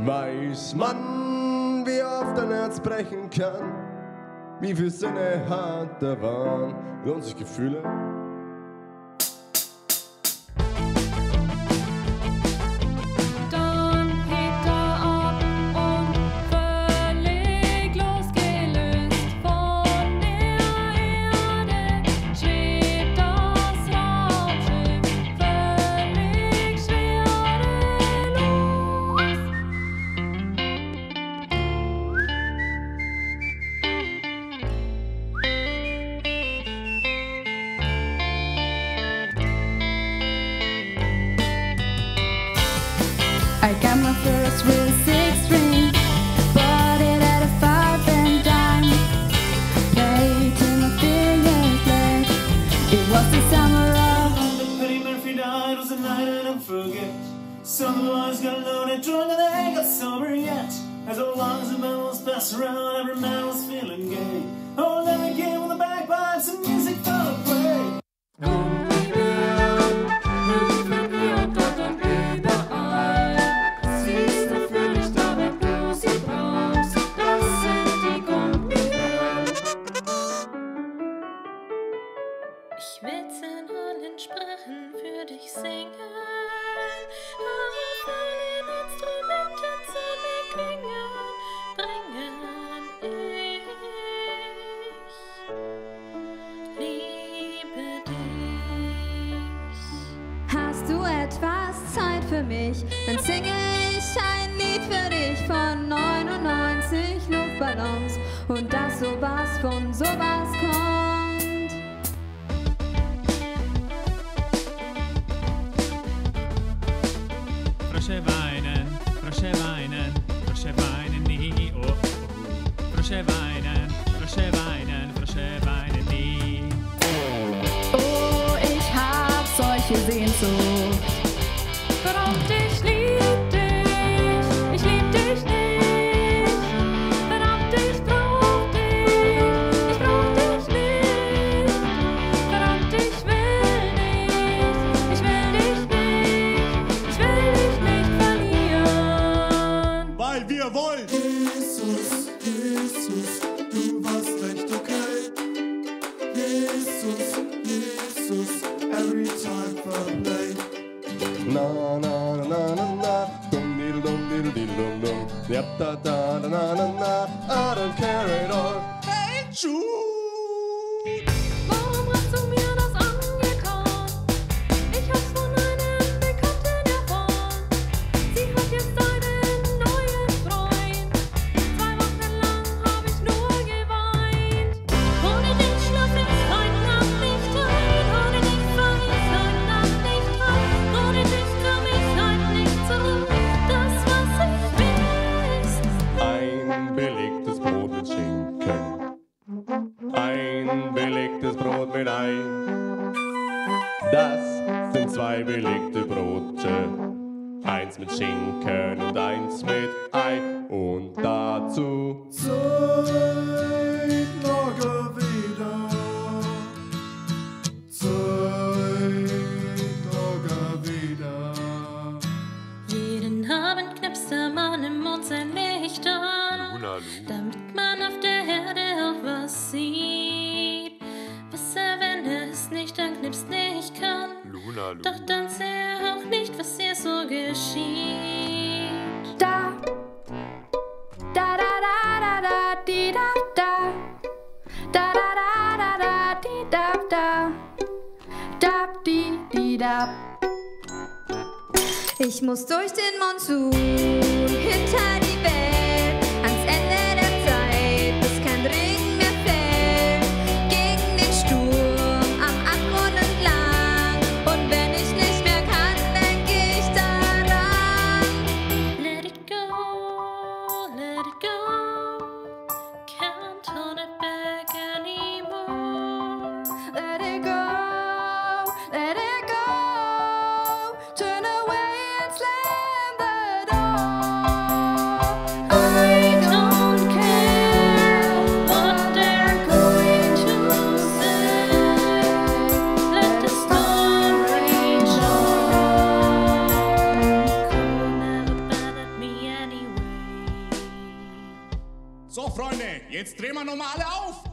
Weiß man, wie oft ein Herz brechen kann, wie viel Sinne hat der Wahn und sich Gefühle. I got my first real 6-string, bought it at a 5 and dime, played till my fingers bled. It was the summer of Penny Murphy died, was a night I don't forget. Some boys got loaded, drunk, and they ain't got sober yet. As long as the medals pass around, every man was feeling gay. Oh, then I came with the bagpipes and music fell away. Ich will's in allen Sprachen für dich singen, auf allen Instrumenten zu mir klingen, bringen. Ich liebe dich. Hast du etwas Zeit für mich? Dann singe ich ein Lied für dich von 99 Luftballons und dass sowas von sowas kommt. Frische weinen nie, oh, oh. Frische weinen nie. Oh, ich hab solche Sehnsucht. Verdammt, ich lieb dich nicht. Verdammt, ich brauch dich nicht. Verdammt, ich will dich nicht verlieren. Weil wir wollen. Jesus, du warst recht okay. Jesus, every time for play. Na na na na na, dum diddle dum diddle diddle dum dum. Yep da da da na na na. I don't care at all. Hey Jude. Warum hast du mir das angetan? Ich hab's von einem Bekannten erfahren. Sie hat jetzt einen neuen Freund. 2 Wochen lang hab ich nur geweint. Ohne dich schlaf ich heute Nacht nicht ein. Ohne dich fahr ich heute Nacht nicht heim. Ohne dich komm ich heute nicht zurück. Das, was ich will, ist Ein belegtes Brot mit Schinken. Ein belegtes Brot mit Ei. Das sind 2 belegte Brote. Eins mit Schinken und eins mit Ei. Und dazu Zeit noch wieder. Zeit noch wieder. jeden Abend knipst der Mann im Mond sein Licht an, damit man auf der Erde auch was sieht. Was er, wenn er es nicht anknipst, nicht kann, doch dann seh er auch nicht, was hier so geschieht. Da, da da da da da di da da, da da da da da di da da, da di da. Ich muss durch den Monsun hinter die Welt, ans Ende der Zeit, bis kein Regen mehr fällt, gegen den Sturm am Abgrund entlang. Und wenn ich nicht mehr kann, denk ich daran. Let it go, can't hold it back anymore. Let it go, turn away and slam the door. Jetzt drehen wir nochmal alle auf.